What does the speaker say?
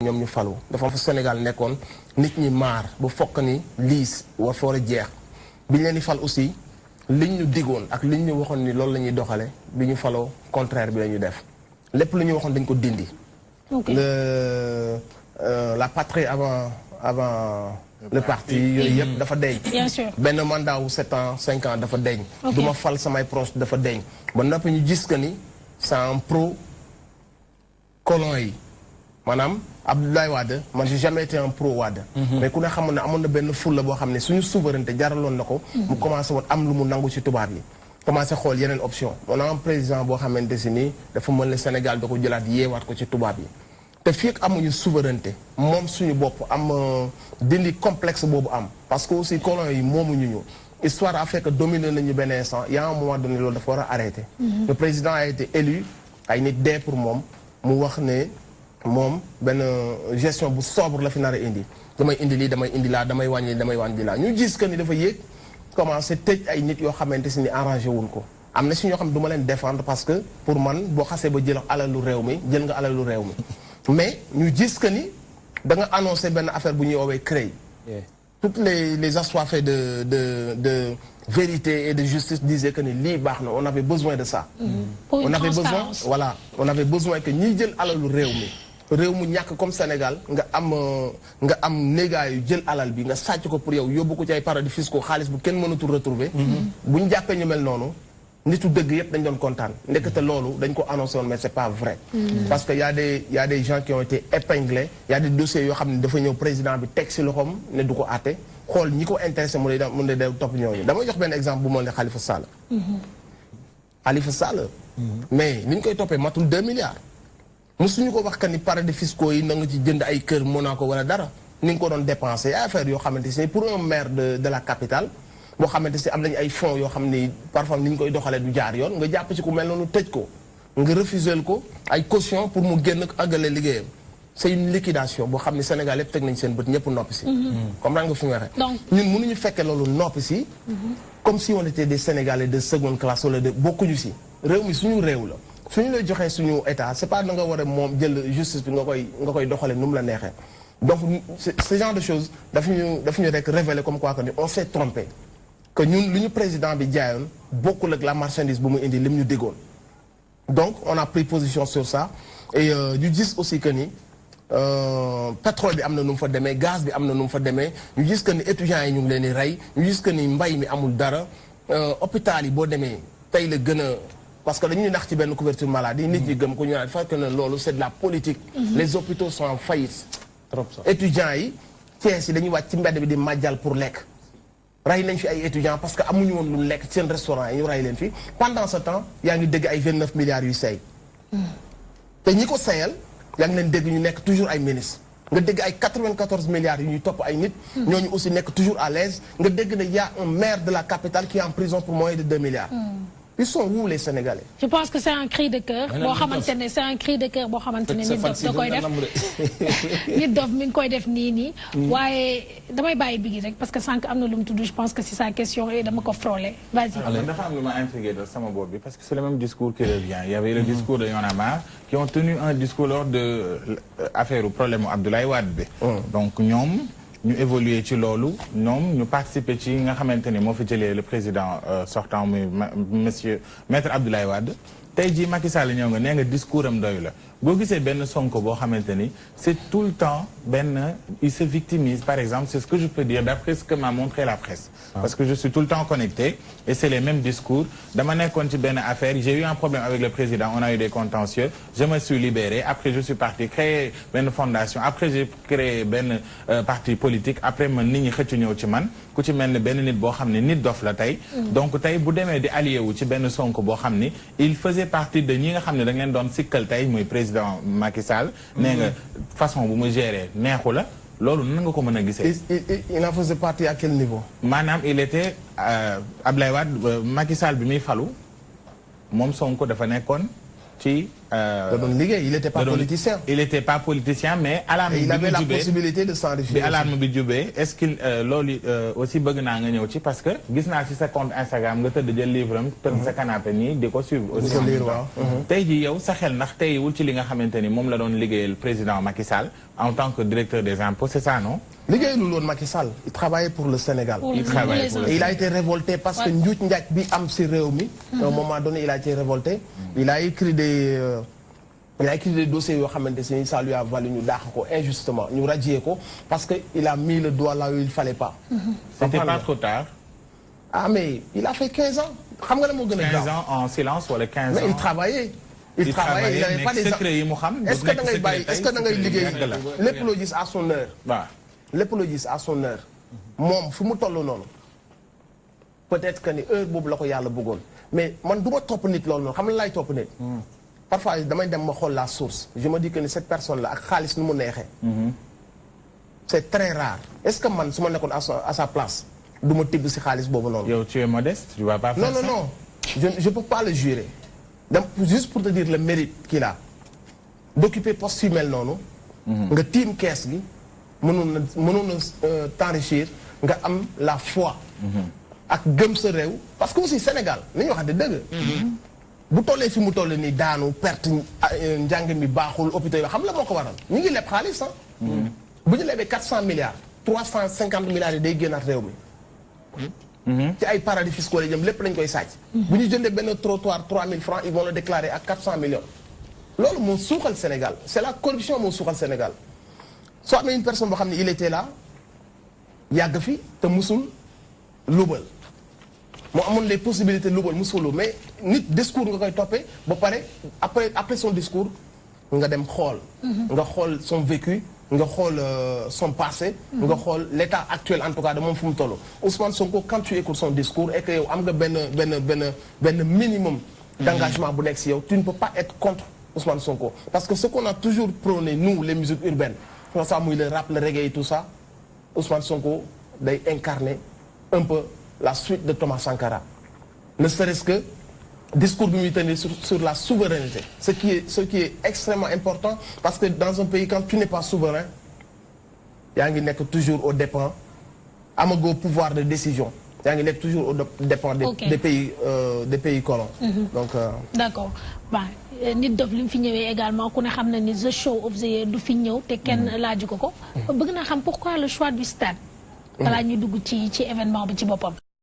ñoom ñu falu dafa am fa Sénégal nekkoon nit ñi maar bu fokk ni liis war foor a jeex bi ñu leen di fal aussi liñ ñu digoon ak liñ ñu waxoon ni loolu la ñuy doxale bi ñu faloo contraire bi la ñu def lépp lu ñu waxoon dañ ko dindi la patrie avant le parti yooyu yëpp dafa deñ benn mandat wu 7 ans 5 ans dafa deñ du ma fal samay proche dafa deñ ba noppi ñu gis que ni c'est un pro colon yi maanaam Abdoulaye Wade man j'ai jamais été un pro Wade mais ku ne xamoon ne amoon na benn fulla boo xam ne suñu souveraineté jaraloon na ko mu commencé woon am lu mu nangu ci tubaab yi commencé xool yeneen option on a un président boo xamante si nii dafa mën le Sénégal da ko jëlaat yeewaat ko ci tubaab yi te fii ak amuñu souveraineté moom suñu bopp am dindi complexe boobu am parce que aussi colon yi moomuñu ñu histoire a fait que dominer nañu benn instant y a un moment donné loolu dafa war a arrêter le président a été élu ay nit dee pour moom mu wax ne moom benn gestion bu sobre la fi nar a indi damay indi lii damay indi laa damay wàññi laa ñu gis que ni dafa yéeg commencé tëj ay nit yoo xamante si ni arrangé wuñ ko am na si ñoo xam ne du ma leen défendre parce que pour man boo xasee ba jël alalu réew mi jël nga alalu réew mi mais ñu gis que ni da nga annoncé benn affaire bu ñuy woowee CREI toutes les assoiffés de vérité et de justice disaient que ni lii baax na on avait besoin de ça on avait besoin voilà on avait besoin que ñiy jël alalu réew mu ñàkk comme Sénégal nga am négaayu jël alal bi nga sàcc ko pour yow yóbbu ko ci ay paradis fiscaux xaalis bu kenn mënatul retrouver bu ñu jàppee ñu mel noonu nitu dëgg yëpp dañ doon kontaan ndekete loolu dañ ko annoncé woon mais c'est pas vrai parce que y a des gens qui ont été épinglés y a des dossiers yoo xam ne dafa ñëw président bi teg si loxoom ne du ko àtte xool ñi ko intéressé mu ne day topp ñooñu damay jox benn exemple bu mel ne Khalifa Sall Khalifa Sall mais ni ñu koy toppee matul 2 milliards musuñu ko wax que ni paradis fiscaux yi na nga ci jënd ay kër Monaco wala dara ni nga ko doon dépensé ay affaire yoo xamante si pour un maire de la capitale boo xamante si am nañu ay fonds yoo xam ni parfois ni ñu koy doxalee du jaar yoon nga jàpp ci ku mel noonu tëj ko nga refuser ko ay caution pour mu génn àggale liggéeyam c'est une liquidation boo xam ne Sénégal yëpp teg nañ seen bët ñëpp noppi si comprendre nga fi mu waxee ñun mënuñu fekkee loolu noppi si comme si on était des Sénégalais de seconde classe wala de bokkuñu si réew mi suñu réew la suñu lay joxee suñu état c'est pas da nga war a moom jël justice bi nga koy doxalee nu mu la neexee donc ce genre de choses daf ñu rek révéler comme quoi que ni on s'est trompé que ñun lu ñu président bi jaayoon bokkul ak la marchandise bu mu indi lim ñu déggoon donc on a pris position sur ça et ñu gis aussi que ni pétrole bi am na nu mu fa demee gaz bi am na nu mu fa demee ñu gis que ni étudiants yi ñu ngi leen di rey ñu gis que ni mbay mi amul dara hôpital yi boo demee tey la gën a parce que dañuy nax ci benn couverture maladie nit ñi gëm ko ñu naan fekk na loolu c'est de la politique les hôpitaux sont en faillite trop ça étudiants yi Thiès yi dañuy wàcc ci mbedd bi di màjjal pour lekk ray nañ fi ay étudiants parce que amuñu woon lu lekk seen restaurant yi ñu ray leen fi pendant ce temps yaa ngi dégg ay 29 milliards yu seey te ñi ko seyal yaa ngi leen dégg ñu nekk toujours ay ministres nga dégg ay 94 milliards yu ñuy topp ay nit ñooñu aussi nekk toujours à l'aise nga dégg ne y a un maire de la capitale qui est en prison pour moins de 2 milliards ils sont où les Sénégalais? Je pense que c'est un cri de cœur. C'est un cri de cœur. Nit dof mi ngi koy def nii nii. waaye damay bàyyi Biggi rek parce que sànq am na lu mu tudd je pense que c'est sa question et dama ko frôler. Vas-y. dafa am lu ma intrigué dans sama bopp bi parce que c'est le même discours qui revient. Il y avait le discours de Y'en a marre qui ont tenu un discours lors de affaire au problème Abdoulaye Wade bi. Donc ñoom ñu évoluer ci loolu ñoom ñu participer ci nga xamante ni moo fi jëlee le président sortant muy monsieur maître Abdoulaye Wade tey jii Macky Sall ñëw nga nee nga discours am doyu la boo gisee benn Sonko boo xamante ni c'est tout le temps benn il se victimise par exemple c'est ce que je peux dire d'après ce que m'a montré la presse parce que je suis tout le temps connecté et c'est les mêmes discours dama nekkoon ci benn affaire j'ai eu un problème avec le président on a eu des contentieux je me suis libéré après je suis parti créer benn fondation après j'ai créé benn parti politique après man nit ñi xëccu ñëw ci man ku ci mel ne benn nit boo xam ne nit dof la tey donc tey bu demee di allié wu ci benn Sonko boo xam ni il faisait partie de ñi nga xam ne da ngeen doon sikkal tey muy président Macky Sall nee nga façon bu mu gérer neexu la loolu nan nga ko mën a gisee. il en faisait partie à quel niveau. maanaam il était Abdoulaye Wade Macky Sall bi muy falu moom Sonko dafa nekkoon ci il n'était pas politicien. Il n'était pas politicien, mais il avait la possibilité de s'enrichir. Est-ce qu'il aussi bëgg naa nga ñëw ci parce que gis naa ci sa compte Instagram nga tëdd jël livre am tëdd sa canapé nii di ko suivre aussi. tey jii yow sa xel ndax tey wul ci li nga xamante ni moom la doon liggéeyal président Macky Sall en tant que directeur des impôts, c'est ça, non? Liggéeyul woon Macky Sall, il travaillait pour le Sénégal. Il a été révolté parce que njuuj njaaj bi am ci réew mi. À un moment donné, il a été révolté. Il a écrit des dossiers yoo xamante ni ça lui a valu ñu daax ko injustement ñu radier ko parce que il a mis le doigt là où il fallait pas. C'était pas trop tard. Ah mais il a fait 15 ans. Xam nga la moo gën a 15 ans en silence wala 15 ans. Mais il travaillait. Il travaillait, il n'avait pas des... Est-ce que da ngay liggéey lépp loo gis à son heure. lépp loo gis à son heure. moom fu mu toll noonu. peut-être que ni heure boobu la ko yàlla bëggoon mais man du ma topp nit loolu noonu xam nga laay topp nit. parfois damay dem ma xool la source je me dis que ni cette personne là ak xaalis nu mu neexee. c'est très rare. est-ce que man su ma nekkoon à sa place du ma tibb si xaalis boobu noonu. yow tu es modeste, tu vas pas faire ça. Non je peux pas le jurer. Donc, juste pour te dire le mérite qu'il a d'occuper poste yu mel noonu. nga tiim kees gi mënoon na t'enrichir nga am la foi. ak gëm sa réew parce que aussi Sénégal nañu waxante dëgg. bu tollee fi mu toll nii daanu perte njàng mi baaxul hôpital yi xam la moo ko waral ñu ngi leb xaalis ah. bu ñu lebee 400 milliards 350 milliards yi day génnaat réew mi. ci ay paradis fiscaux yi jëm lépp lañ koy sàcc. bu ñu jëndee benn trottoir 3000 francs ils vont le déclarer à 400 millions. loolu moo suuxal Sénégal c'est la corruption moo suuxal Sénégal soo amee une personne boo xam ne il était là yàgg fi te musul lubal moo amoon les possibilités lubal musul mais nit discours nga koy toppee ba pare après son discours nga dem xool. nga xool son vécu. nga xool son passé. nga xool l'état actuel en tout cas de moom fu mu toll. Ousmane Sonko quand tu écoutes son discours et que yow am nga benn minimum d'engagement bu nekk si yow tu ne peux pas être contre Ousmane Sonko. parce que ce qu'on a toujours prôné nous les musiques urbaines comme ça muy le rap le reggae et tout ça Ousmane Sonko day incarner un peu la suite de Thomas Sankara. ne serait-ce que discours bi muy tenir sur la souveraineté ce qui est extrêmement important parce que dans un pays quand tu n'es pas souverain yaa ngi nekk toujours aux dépens amagoo pouvoir de décision yaa ngi nekk toujours aux dépens des pays colons. donc d'accord nit dof li mu fi ñëwee également ku ne xam na ni the show of the year du fi ñëw te kenn laaju ko bëgg naa xam pourquoi le choix du stade balaa ñuy dugg ci événement bi ci boppam.